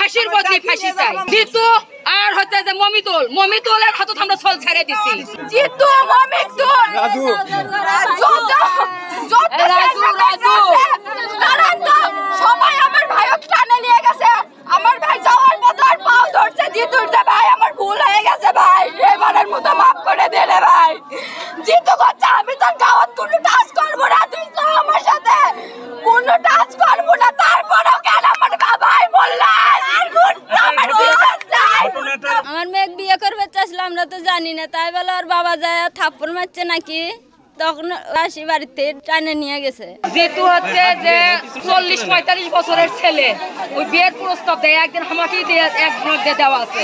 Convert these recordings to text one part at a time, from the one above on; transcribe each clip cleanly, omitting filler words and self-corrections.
ফাঁসির বদলে ফাঁসি চাই। জিতু আর হচ্ছে যে মমিতুলের হাতত আমরা ছল ছেড়ে দিছি। জিতু মমিতুল রাজু সবাই আমার ভাইকে টানে নিয়ে গেছে। আমার ভাই যাওয়ার মতো আর পাও ধরছে। জিতুর যে ভাই আমার ভুল হয়ে গেছে ভাই, এবারের মতো মাফ করে দে রে ভাই। জিতু বলছে আমি তোর গাওয়াত কোনো টাচ করবো না, তুই তো আমার সাথে কোনো টাচ করবো না। তারপরেও কেন আমার ভাই বললা আমার মেয়ে বিয়ে করবে চাইছিল, আমরা তো জানি না। তাই বলে ওর বাবা যায় থাপ্পড় মারছে নাকি, তখন আসি বাড়িতে টানে নিয়ে গেছে। জিতু হচ্ছে যে 40-45 বছরের ছেলে, ওই বিয়ের প্রস্তাব দেয় একদিন আমাকেই দিয়ে একজনের দিয়ে দেওয়া আছে।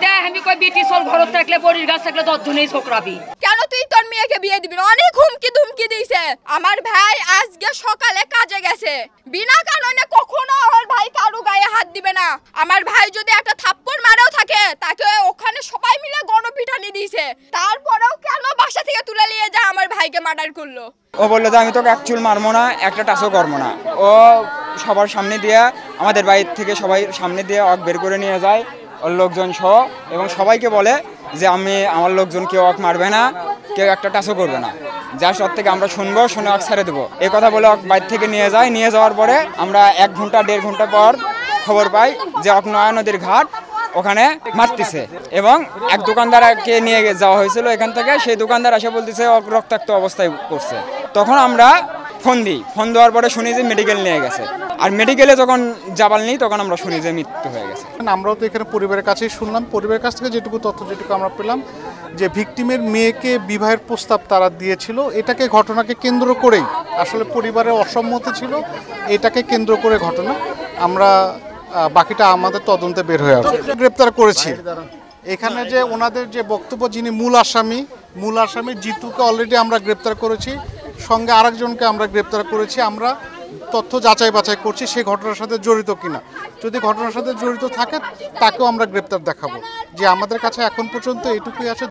তাই আমি কই বিটি চল ঘরত থাকলে বড়ির গাছ থাকলে 10 জনেই ছোকরাবি। কেন তুই তোর মেয়েকে বিয়ে দিবি? অনেক হুমকি ধুমকি দিয়েছে। আমার ভাই আজকে সকালে কাজে গেছে, বিনা কারণে কখনো ওর ভাই কারো গায়ে হাত দিবে না। আমার ভাই যদি একটা থাপ্পড় মারেও থাকে, তাকে ওখানে সবাই মিলে গণপিটানি দিয়েছে। তারপরেও কেন বাসা থেকে তুলে নিয়ে যায় আমার ভাইকে মার্ডার করলো? ও বললো যে আমি তোকে এক চুল মারবো না, একটা টাচও করবো না। ও সবার সামনে দিয়ে, আমাদের বাড়ির থেকে সবাই সামনে দিয়ে অক বের করে নিয়ে যায় ওর লোকজন সহ, এবং সবাইকে বলে যে আমার লোকজন কেউ অক মারবে না, কেউ একটা টাচও করবে না, যা সব থেকে আমরা শুনবো, শুনে অক ছেড়ে দেবো। এই কথা বলে অক বাইর থেকে নিয়ে যায়। নিয়ে যাওয়ার পরে আমরা 1 ঘন্টা 1.5 ঘন্টা পর খবর পাই যে অক নয়া নদীর ঘাট ওখানে মারতেছে, এবং এক দোকানদারকে নিয়ে যাওয়া হয়েছিল এখান থেকে। সেই দোকানদার এসে বলতেছে রক্তাক্ত অবস্থায় করছে। তখন আমরা ফোন দিই, ফোন দেওয়ার পরে শুনি যে মেডিকেল নিয়ে গেছে। আর মেডিকেলে যখন যাবার নেই তখন আমরা শুনি যে মৃত্যু হয়ে গেছে। আমরাও তো এখানে পরিবারের কাছেই শুনলাম, পরিবারের কাছ থেকে যেটুকু আমরা পেলাম যে ভিকটিমের মেয়েকে বিবাহের প্রস্তাব তারা দিয়েছিল। এটাকে ঘটনাকে কেন্দ্র করেই আসলে পরিবারের অসম্মতি ছিল, এটাকে কেন্দ্র করে ঘটনা। আমরা বাকিটা আমাদের তদন্তে বের হয়ে আসবে। গ্রেপ্তার করেছি এখানে যে ওনাদের যে বক্তব্য, যিনি মূল আসামি জিতুকে অলরেডি আমরা গ্রেপ্তার করেছি, সঙ্গে আরেকজনকে আমরা গ্রেপ্তার করেছি। আমরা তথ্য যাচাই বাছাই করছি সে ঘটনার সাথে জড়িত কিনা। যদি ঘটনার সাথে জড়িত থাকে তাকেও আমরা গ্রেপ্তার দেখাবো। যে আমাদের কাছে এখন পর্যন্ত এটুকুই আছে।